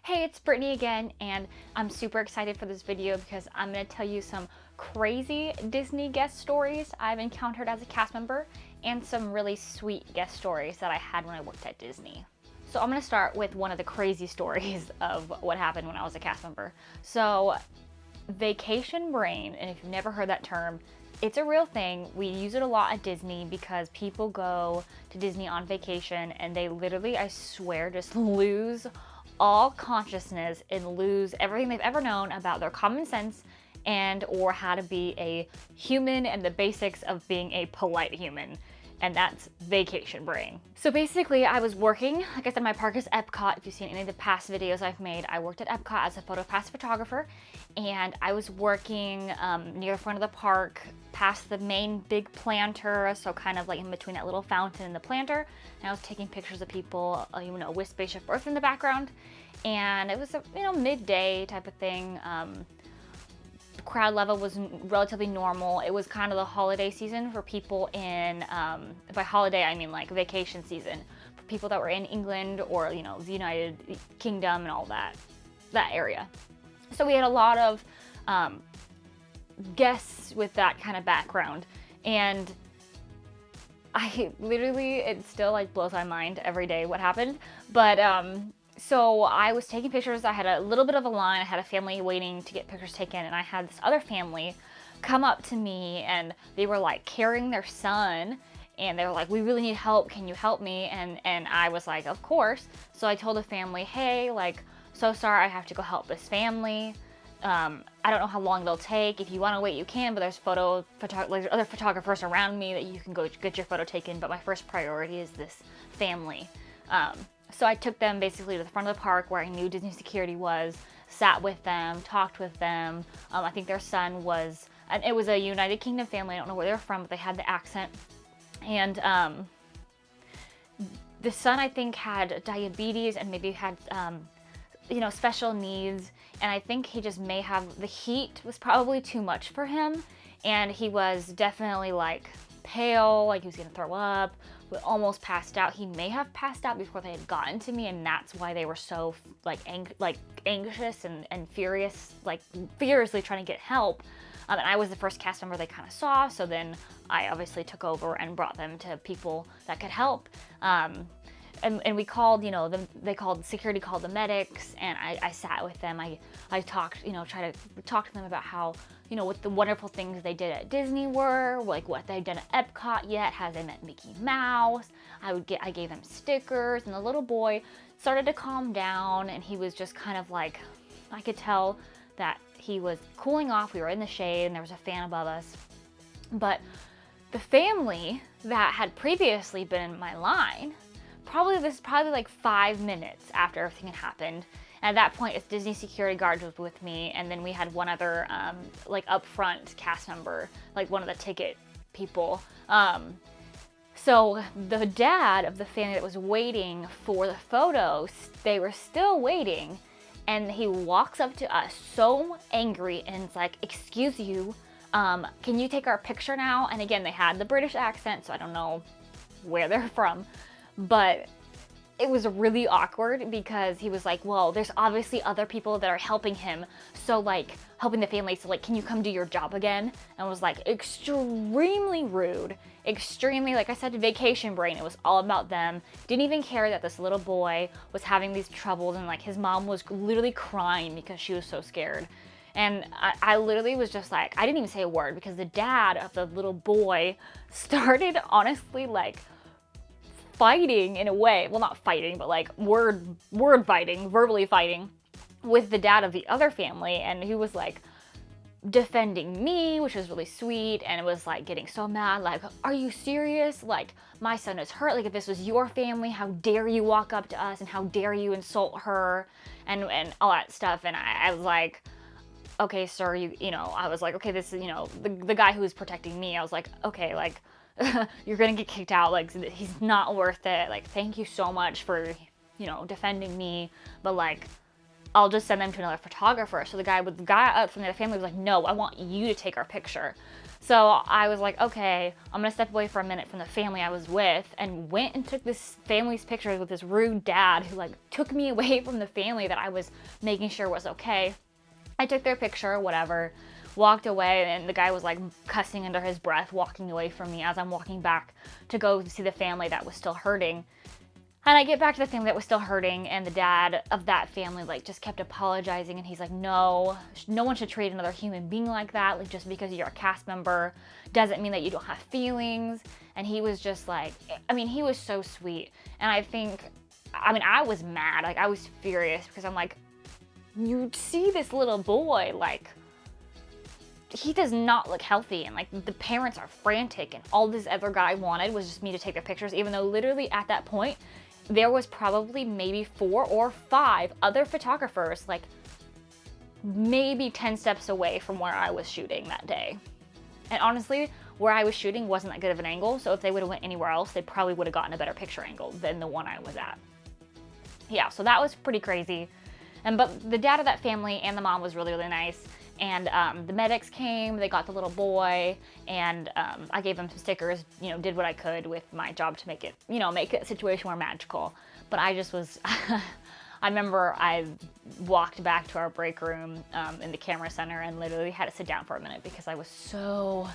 Hey, it's Brittany again, and I'm super excited for this video because I'm going to tell you some crazy Disney guest stories I've encountered as a cast member and some really sweet guest stories that I had when I worked at Disney. So I'm going to start with one of the crazy stories of what happened when I was a cast member. So vacation brain, and if you've never heard that term, it's a real thing. We use it a lot at Disney because people go to Disney on vacation and they literally, I swear, just lose all consciousness and lose everything they've ever known about their common sense and or how to be a human and the basics of being a polite human. And that's vacation brain. So basically I was working, like I said, my park is Epcot. If you've seen any of the past videos I've made, I worked at Epcot as a photo pass photographer, and I was working near the front of the park past the main big planter, so kind of like in between that little fountain and the planter, and I was taking pictures of people, with Spaceship Earth in the background, and it was a midday type of thing. Crowd level was relatively normal. It was kind of the holiday season for people in, by holiday I mean like vacation season, for people that were in England or the United Kingdom and all that area. So we had a lot of guests with that kind of background, and I literally, it still like blows my mind every day what happened, but so I was taking pictures. I had a little bit of a line. I had a family waiting to get pictures taken, and I had this other family come up to me, and they were like carrying their son, and they were like, "We really need help. Can you help me?" And I was like, "Of course." So I told the family, "Hey, like, so sorry, I have to go help this family. I don't know how long it'll take. If you want to wait, you can, but there's other photographers around me that you can go get your photo taken, but my first priority is this family." So I took them basically to the front of the park where I knew Disney security was, sat with them, talked with them. I think their son was, and it was a United Kingdom family. I don't know where they're from, but they had the accent. And the son, I think, had diabetes and maybe had, special needs. And I think he just may have, the heat was probably too much for him. And he was definitely like pale, like he was gonna throw up, almost passed out. He may have passed out before they had gotten to me, and that's why they were so anxious and furious, like furiously trying to get help. And I was the first cast member they kind of saw, so then I obviously took over and brought them to people that could help. And we called, security called the medics, and I sat with them. I talked, tried to talk to them about how, what the wonderful things they did at Disney were, like what they'd done at Epcot yet, how they met Mickey Mouse. I gave them stickers, and the little boy started to calm down, and he was just kind of like, I could tell that he was cooling off. We were in the shade, and there was a fan above us. But the family that had previously been in my line, probably like 5 minutes after everything had happened. And at that point, it's Disney security guard was with me, and then we had one other like upfront cast member, like one of the ticket people. So the dad of the family that was waiting for the photos, they were still waiting, and he walks up to us so angry, and it's like, "Excuse you, can you take our picture now?" And again, they had the British accent, so I don't know where they're from. But it was really awkward because he was like, "Well, there's obviously other people that are helping him, so like helping the family, so like, can you come do your job again?" And it was like extremely rude, extremely, like I said, vacation brain. It was all about them. Didn't even care that this little boy was having these troubles, and like his mom was literally crying because she was so scared. And I literally was just like, I didn't even say a word because the dad of the little boy started honestly like fighting in a way, well, not fighting, but like word fighting, verbally fighting with the dad of the other family, and he was like defending me, which was really sweet, and it was like getting so mad, like, "Are you serious? Like, my son is hurt. Like, if this was your family, how dare you walk up to us, and how dare you insult her," and all that stuff. And I was like, "Okay, sir, I was like, okay, this is, the guy who was protecting me, I was like, okay, like, you're gonna get kicked out, like, he's not worth it, like, thank you so much for, defending me, but like, I'll just send them to another photographer." So the guy from the family was like, "No, I want you to take our picture." So I was like, okay, I'm gonna step away for a minute from the family I was with, and went and took this family's pictures with this rude dad who like took me away from the family that I was making sure was okay. I took their picture, whatever, walked away, and the guy was like cussing under his breath, walking away from me as I'm walking back to go see the family that was still hurting. And I get back to the family that was still hurting, and the dad of that family like just kept apologizing, and he's like, no one should treat another human being like that. Like, just because you're a cast member doesn't mean that you don't have feelings. And he was just like, I mean, he was so sweet. And I was mad, like I was furious, because I'm like, you see this little boy, like, he does not look healthy, and like the parents are frantic, and all this other guy wanted was just me to take the pictures, even though literally at that point there was probably maybe 4 or 5 other photographers, like maybe 10 steps away from where I was shooting that day. And honestly, where I was shooting wasn't that good of an angle, so if they would have went anywhere else, they probably would have gotten a better picture angle than the one I was at. Yeah, so that was pretty crazy. But the dad of that family and the mom was really, really nice. And the medics came, they got the little boy, and I gave them some stickers, did what I could with my job to make it, make a situation more magical. But I just was, I remember I walked back to our break room in the camera center and literally had to sit down for a minute because I was so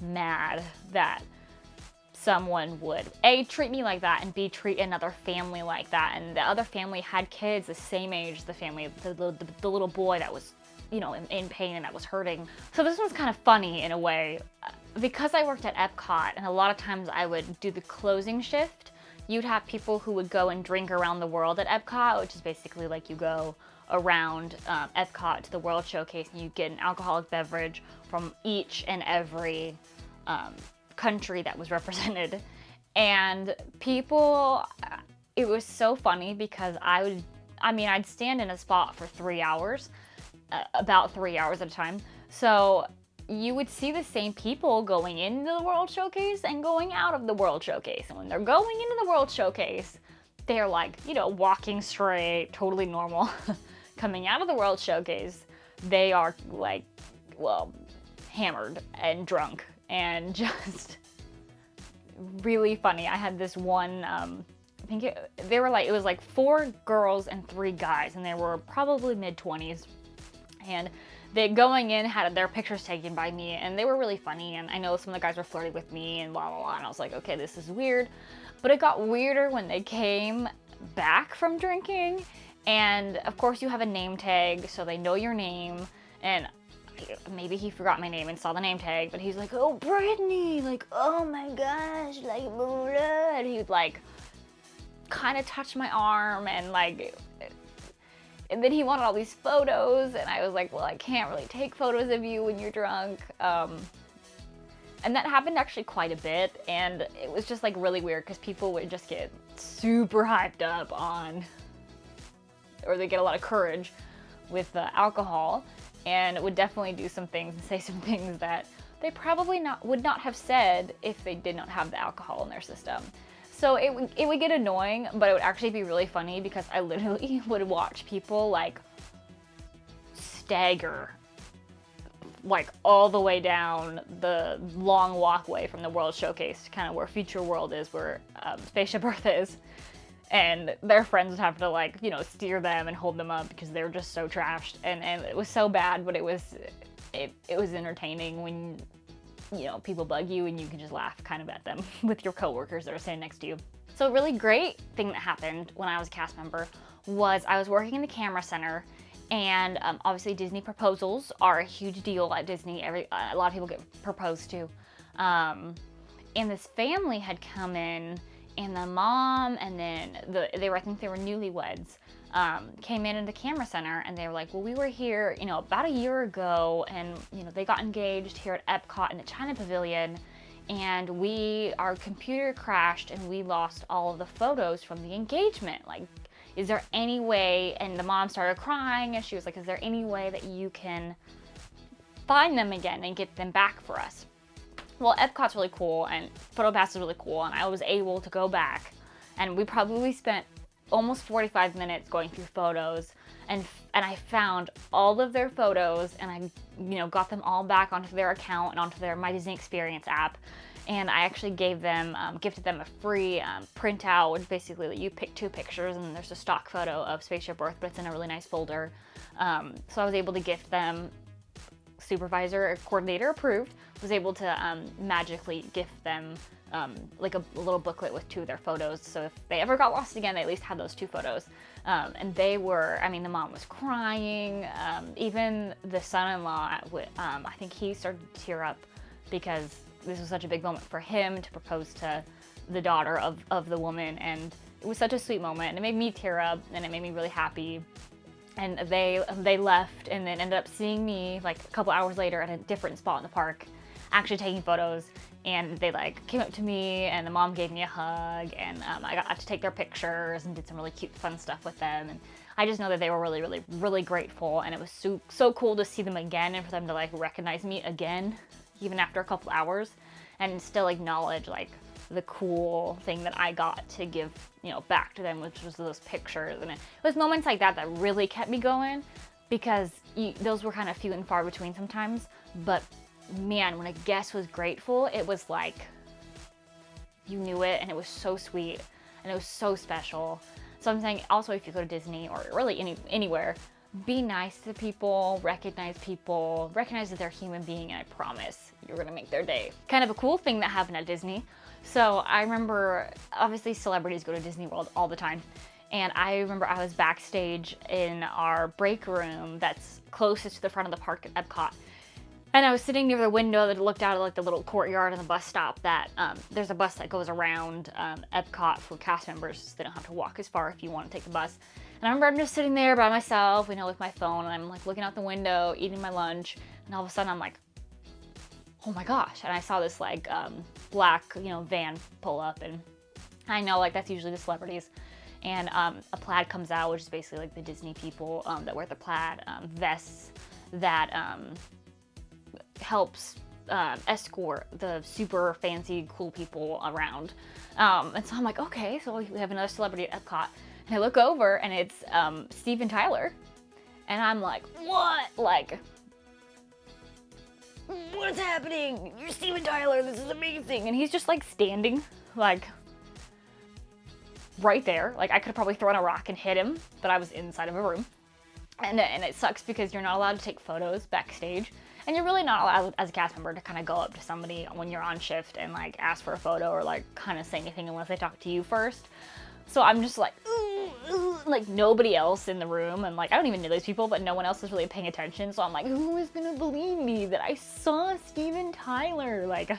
mad that someone would A, treat me like that, and B, treat another family like that. And the other family had kids the same age as the family, the little boy that was in pain and that was hurting. So this one's kind of funny in a way. Because I worked at Epcot, and a lot of times I would do the closing shift, you'd have people who would go and drink around the world at Epcot, which is basically like you go around Epcot to the World Showcase and you get an alcoholic beverage from each and every country that was represented. And people, it was so funny because I'd stand in a spot for 3 hours, about 3 hours at a time. So you would see the same people going into the World Showcase and going out of the World Showcase. And when they're going into the World Showcase, they're like, walking straight, totally normal. Coming out of the World Showcase, they are like, well, hammered and drunk and just really funny. I had this one, it was like 4 girls and 3 guys, and they were probably mid-20s. And they going in had their pictures taken by me, and they were really funny, and I know some of the guys were flirting with me and blah blah blah, and I was like, okay, this is weird. But it got weirder when they came back from drinking, and of course you have a name tag, so they know your name. And maybe he forgot my name and saw the name tag, but he's like, oh, Brittany, like, oh my gosh, like, blah, blah, blah. And he would like kind of touch my arm, and like, and then he wanted all these photos, and I was like, well, I can't really take photos of you when you're drunk. And that happened actually quite a bit, and it was just like really weird because people would just get super hyped up on, or they get a lot of courage with the alcohol, and would definitely do some things and say some things that they probably would not have said if they did not have the alcohol in their system. So it would get annoying, but it would actually be really funny because I literally would watch people like stagger like all the way down the long walkway from the World Showcase to kind of where Future World is, where Spaceship Earth is. And their friends would have to like, steer them and hold them up because they were just so trashed. And it was so bad, but it was entertaining when people bug you and you can just laugh kind of at them with your coworkers that are standing next to you. So a really great thing that happened when I was a cast member was I was working in the camera center, and obviously Disney proposals are a huge deal at Disney. A lot of people get proposed to. And this family had come in, and the mom and then I think they were newlyweds, came in the camera center, and they were like, well, we were here, about a year ago, and, they got engaged here at Epcot in the China Pavilion, and our computer crashed, and we lost all of the photos from the engagement. Like, is there any way, and the mom started crying, and she was like, is there any way that you can find them again and get them back for us? Well, Epcot's really cool, and PhotoPass is really cool, and I was able to go back, and we probably spent almost 45 minutes going through photos and I found all of their photos, and I got them all back onto their account and onto their My Disney Experience app. And I actually gifted them a free printout, which basically you pick 2 pictures and there's a stock photo of Spaceship Earth, but it's in a really nice folder. So I was able to gift them, supervisor or coordinator approved, was able to magically gift them like a little booklet with 2 of their photos. So if they ever got lost again, they at least had those 2 photos. And they were, the mom was crying. Even the son-in-law, I think he started to tear up because this was such a big moment for him to propose to the daughter of the woman, and it was such a sweet moment, and it made me tear up, and it made me really happy. And they left, and then ended up seeing me like a couple hours later at a different spot in the park, actually taking photos. And they like came up to me, and the mom gave me a hug, and I got to take their pictures and did some really cute, fun stuff with them. And I just know that they were really, really, really grateful, and it was so cool to see them again, and for them to like recognize me again, even after a couple hours, and still acknowledge like the cool thing that I got to give, back to them, which was those pictures. And it was moments like that that really kept me going, because those were kind of few and far between sometimes. But man, when a guest was grateful, it was like you knew it, and it was so sweet, and it was so special. So I'm saying also, if you go to Disney or really anywhere, be nice to people, recognize that they're a human being, and I promise you're gonna make their day. Kind of a cool thing that happened at Disney. So I remember, obviously celebrities go to Disney World all the time, and I remember I was backstage in our break room that's closest to the front of the park at Epcot. And I was sitting near the window that looked out at like the little courtyard and the bus stop that, there's a bus that goes around Epcot for cast members, so they don't have to walk as far if you want to take the bus. And I remember I'm just sitting there by myself, with my phone, and I'm like looking out the window, eating my lunch, and all of a sudden I'm like, oh my gosh. And I saw this like black, van pull up, and I know like that's usually the celebrities. And a plaid comes out, which is basically like the Disney people that wear the plaid vests that helps escort the super fancy, cool people around. And so I'm like, okay, so we have another celebrity at Epcot. And I look over, and it's Steven Tyler. And I'm like, what? Like, what's happening? You're Steven Tyler, this is amazing. And he's just like standing, like, right there. Like, I could have probably thrown a rock and hit him, but I was inside of a room. And it sucks because you're not allowed to take photos backstage. And you're really not allowed as a cast member to kind of go up to somebody when you're on shift and like ask for a photo or like kind of say anything unless they talk to you first. So I'm just like, like nobody else in the room, and like I don't even know those people, but no one else is really paying attention. So I'm like, who is gonna believe me that I saw Steven Tyler? Like,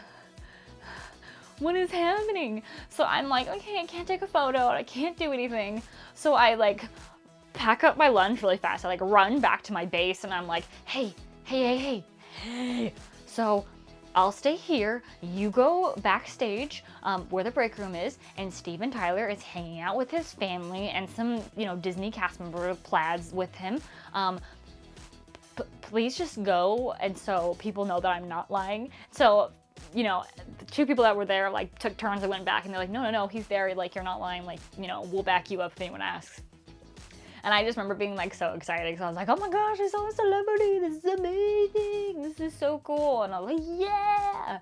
what is happening? So I'm like, okay, I can't take a photo, I can't do anything. So I like pack up my lunch really fast. I like run back to my base, and I'm like, hey. So I'll stay here, you go backstage where the break room is, and Steven Tyler is hanging out with his family and some, Disney cast member plaids with him. Please just go, and so people know that I'm not lying. So, the 2 people that were there like took turns and went back, and they're like, no, he's there, like you're not lying, like, we'll back you up if anyone asks. And I just remember being like so excited, because I was like, oh my gosh, I saw a celebrity, this is amazing, this is so cool. And I was like, yeah.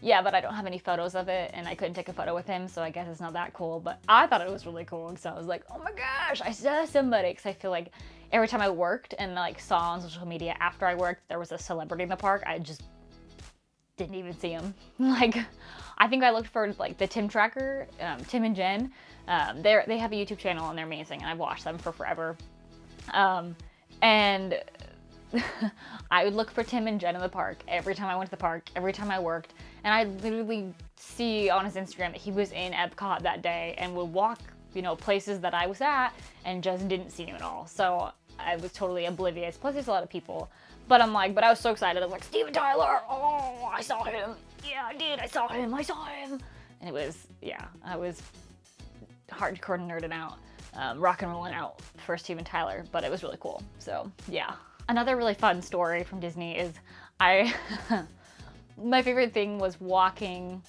Yeah, but I don't have any photos of it, and I couldn't take a photo with him, so I guess it's not that cool. But I thought it was really cool, because I was like, oh my gosh, I saw somebody. Because I feel like every time I worked and like saw on social media after I worked there was a celebrity in the park, I just didn't even see him. Like, I think I looked for like the Tim Tracker, Tim and Jen. They have a YouTube channel, and they're amazing, and I've watched them for forever. And I would look for Tim and Jen in the park every time I went to the park, every time I worked, and I'd literally see on his Instagram that he was in Epcot that day, and would walk, places that I was at, and just didn't see him at all. So I was totally oblivious. Plus, there's a lot of people. But I was so excited. I was like, Steven Tyler! Oh, I saw him! Yeah, I did! I saw him! And it was, I was hardcore nerding out, rock and rolling out for Steven Tyler, but it was really cool. So, yeah. Another really fun story from Disney is my favorite thing was walking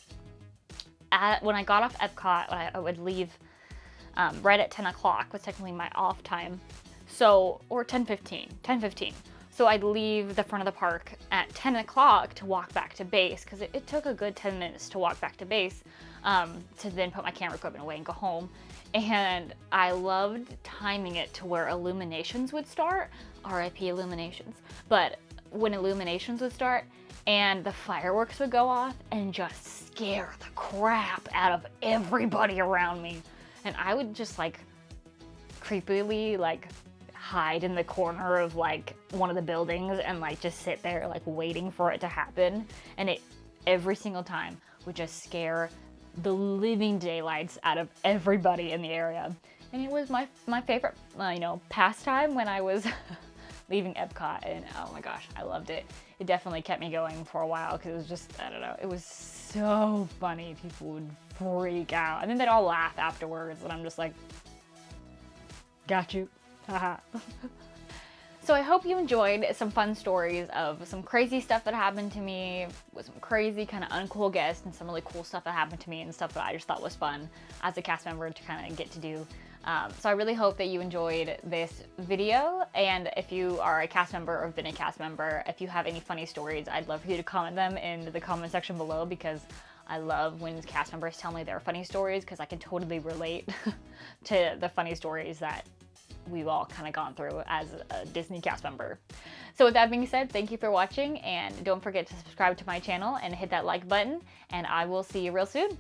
when I got off Epcot, I would leave right at 10 o'clock was technically my off time. So, or 10:15. So I'd leave the front of the park at 10 o'clock to walk back to base, because it took a good 10 minutes to walk back to base, to then put my camera equipment away and go home. And I loved timing it to where illuminations would start, RIP illuminations, but when illuminations would start and the fireworks would go off and just scare the crap out of everybody around me. And I would just like creepily like hide in the corner of like one of the buildings and like just sit there like waiting for it to happen. And it every single time would just scare the living daylights out of everybody in the area. And it was my favorite, pastime when I was leaving Epcot, and oh my gosh, I loved it. It definitely kept me going for a while because it was just, I don't know, it was so funny. People would freak out and then they'd all laugh afterwards, and I'm just like, got you, haha. So I hope you enjoyed some fun stories of some crazy stuff that happened to me with some crazy kind of uncool guests, and some really cool stuff that happened to me and stuff that I just thought was fun as a cast member to kind of get to do. So I really hope that you enjoyed this video, and if you are a cast member or have been a cast member, if you have any funny stories, I'd love for you to comment them in the comment section below, because I love when cast members tell me their funny stories, because I can totally relate to the funny stories that we've all kind of gone through as a Disney cast member. So with that being said, thank you for watching, and don't forget to subscribe to my channel and hit that like button, and I will see you real soon.